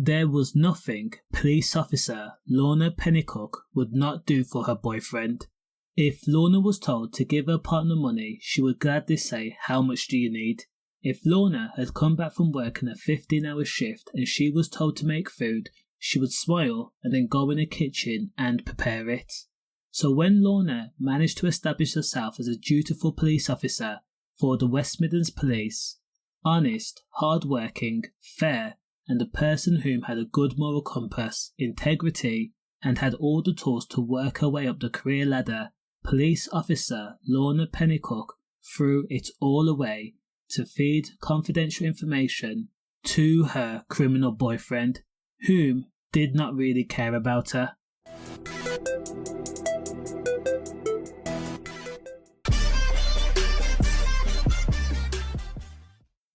There was nothing police officer Lorna Pennycook would not do for her boyfriend. If Lorna was told to give her partner money, she would gladly say, "How much do you need?" If Lorna had come back from work in a 15-hour shift and she was told to make food, she would smile and then go in the kitchen and prepare it. So when Lorna managed to establish herself as a dutiful police officer for the West Midlands Police, honest, hard-working, fair, and a person whom had a good moral compass, integrity, and had all the tools to work her way up the career ladder, police officer Lorna Pennycook threw it all away to feed confidential information to her criminal boyfriend, whom did not really care about her.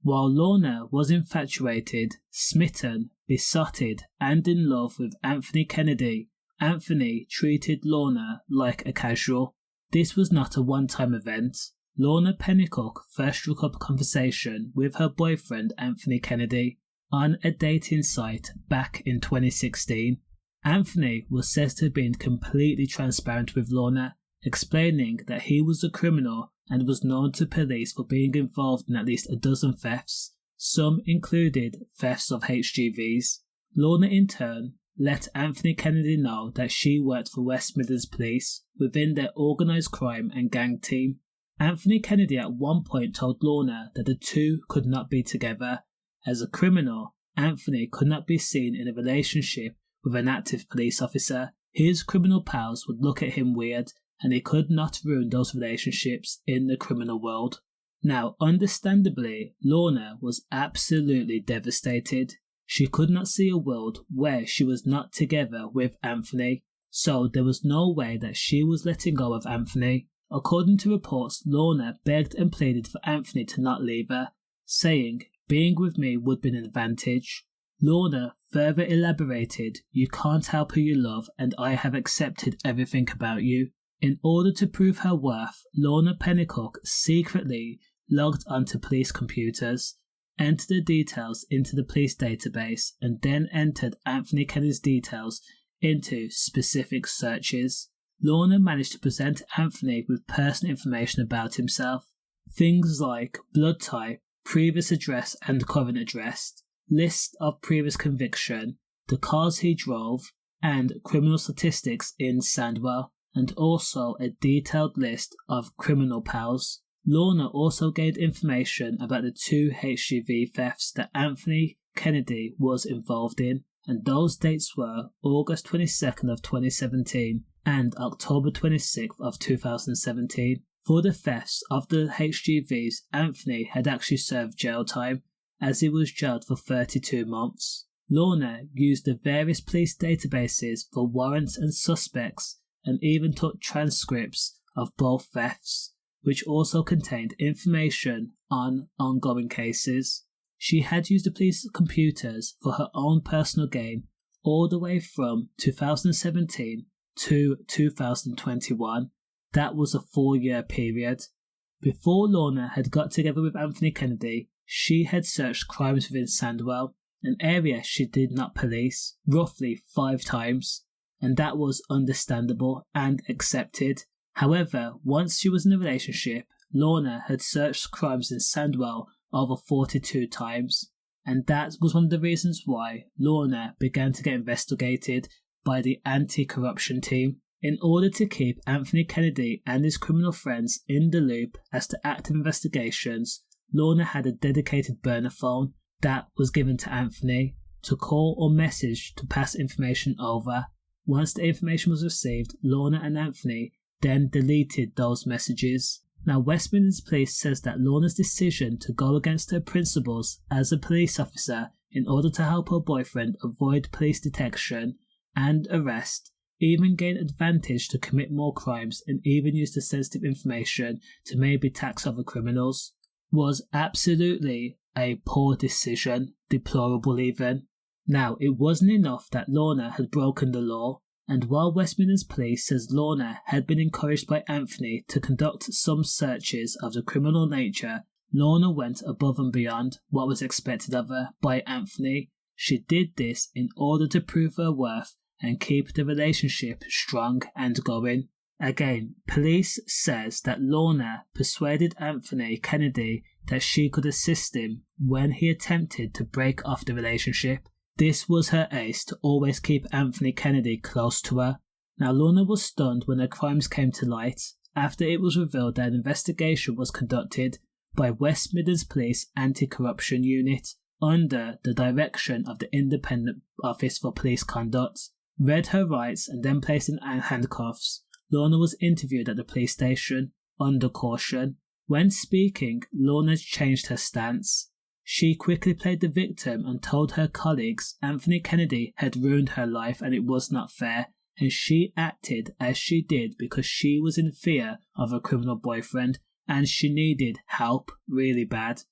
While Lorna was infatuated, smitten, besotted, and in love with Anthony Kennedy, Anthony treated Lorna like a casual. This was not a one-time event. Lorna Pennycook first struck up a conversation with her boyfriend Anthony Kennedy on a dating site back in 2016. Anthony was said to have been completely transparent with Lorna, explaining that he was a criminal and was known to police for being involved in at least a dozen thefts. Some included thefts of HGVs. Lorna in turn let Anthony Kennedy know that she worked for West Midlands Police within their organised crime and gang team. Anthony Kennedy at one point told Lorna that the two could not be together. As a criminal, Anthony could not be seen in a relationship with an active police officer. His criminal pals would look at him weird, and he could not ruin those relationships in the criminal world. Now, understandably, Lorna was absolutely devastated. She could not see a world where she was not together with Anthony, so there was no way that she was letting go of Anthony. According to reports, Lorna begged and pleaded for Anthony to not leave her, saying, "Being with me would be an advantage." Lorna further elaborated, "You can't help who you love, and I have accepted everything about you." In order to prove her worth, Lorna Pennycook secretly logged onto police computers, entered the details into the police database, and then entered Anthony Kennedy's details into specific searches. Lorna managed to present Anthony with personal information about himself, things like blood type, previous address and current address, list of previous conviction, the cars he drove, and criminal statistics in Sandwell, and also a detailed list of criminal pals. Lorna also gained information about the 2 HGV thefts that Anthony Kennedy was involved in, and those dates were August 22nd of 2017 and October 26th of 2017. For the thefts of the HGVs, Anthony had actually served jail time, as he was jailed for 32 months. Lorna used the various police databases for warrants and suspects, and even took transcripts of both thefts, which also contained information on ongoing cases. She had used the police computers for her own personal gain all the way from 2017 to 2021. That was a 4-year period. Before Lorna had got together with Anthony Kennedy, she had searched crimes within Sandwell, an area she did not police, roughly 5 times, and that was understandable and accepted. However, once she was in a relationship, Lorna had searched crimes in Sandwell over 42 times, and that was one of the reasons why Lorna began to get investigated by the anti-corruption team. In order to keep Anthony Kennedy and his criminal friends in the loop as to active investigations, Lorna had a dedicated burner phone that was given to Anthony to call or message to pass information over. Once the information was received, Lorna and Anthony then deleted those messages. Now, West Midlands Police says that Lorna's decision to go against her principles as a police officer in order to help her boyfriend avoid police detection and arrest, even gain advantage to commit more crimes, and even use the sensitive information to maybe tax other criminals, was absolutely a poor decision, deplorable even. Now, it wasn't enough that Lorna had broken the law, and while West Midlands Police says Lorna had been encouraged by Anthony to conduct some searches of the criminal nature, Lorna went above and beyond what was expected of her by Anthony She did this in order to prove her worth and keep the relationship strong and going. Again, police says that Lorna persuaded Anthony Kennedy that she could assist him when he attempted to break off the relationship. This was her ace to always keep Anthony Kennedy close to her. Now, Lorna was stunned when her crimes came to light after it was revealed that an investigation was conducted by West Midlands Police Anti-Corruption Unit under the direction of the Independent Office for Police Conduct. Read her rights and then placed in handcuffs, Lorna was interviewed at the police station under caution. When speaking, Lorna changed her stance. She quickly played the victim and told her colleagues Anthony Kennedy had ruined her life and it was not fair, and she acted as she did because she was in fear of a criminal boyfriend and she needed help really bad.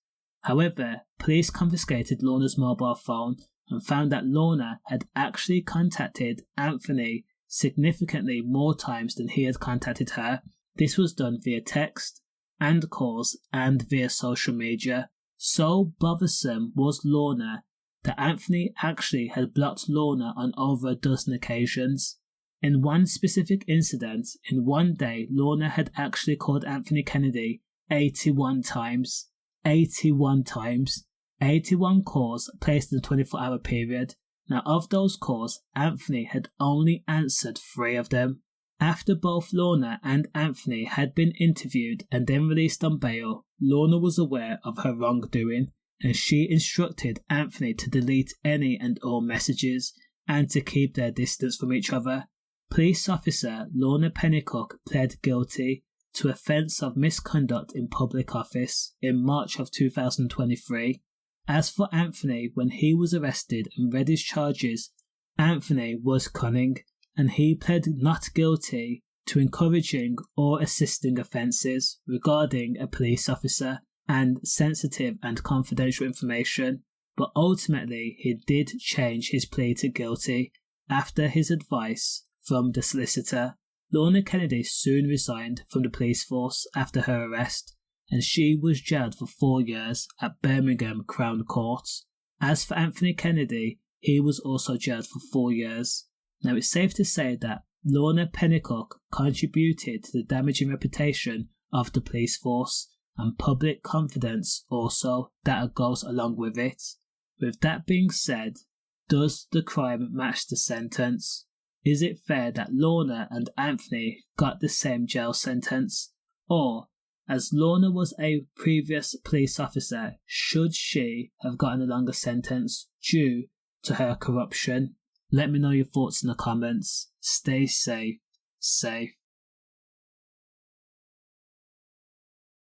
However, police confiscated Lorna's mobile phone and found that Lorna had actually contacted Anthony significantly more times than he had contacted her. This was done via text and calls and via social media. So bothersome was Lorna that Anthony actually had blocked Lorna on over a dozen occasions. In one specific incident, in one day, Lorna had actually called Anthony Kennedy 81 times. 81 times. 81 calls placed in a 24-hour period. Now, of those calls, Anthony had only answered 3 of them. After both Lorna and Anthony had been interviewed and then released on bail, Lorna was aware of her wrongdoing and she instructed Anthony to delete any and all messages and to keep their distance from each other. Police officer Lorna Pennycook pled guilty to offence of misconduct in public office in March of 2023. As for Anthony, when he was arrested and read his charges, Anthony was cunning and he pled not guilty to encouraging or assisting offences regarding a police officer and sensitive and confidential information, but ultimately he did change his plea to guilty after his advice from the solicitor. Lorna Kennedy soon resigned from the police force after her arrest, and she was jailed for 4 years at Birmingham Crown Court. As for Anthony Kennedy, he was also jailed for 4 years. Now, it's safe to say that Lorna Pennycook contributed to the damaging reputation of the police force and public confidence also that goes along with it. With that being said, does the crime match the sentence? Is it fair that Lorna and Anthony got the same jail sentence? Or, as Lorna was a previous police officer, should she have gotten a longer sentence due to her corruption? Let me know your thoughts in the comments. Stay safe.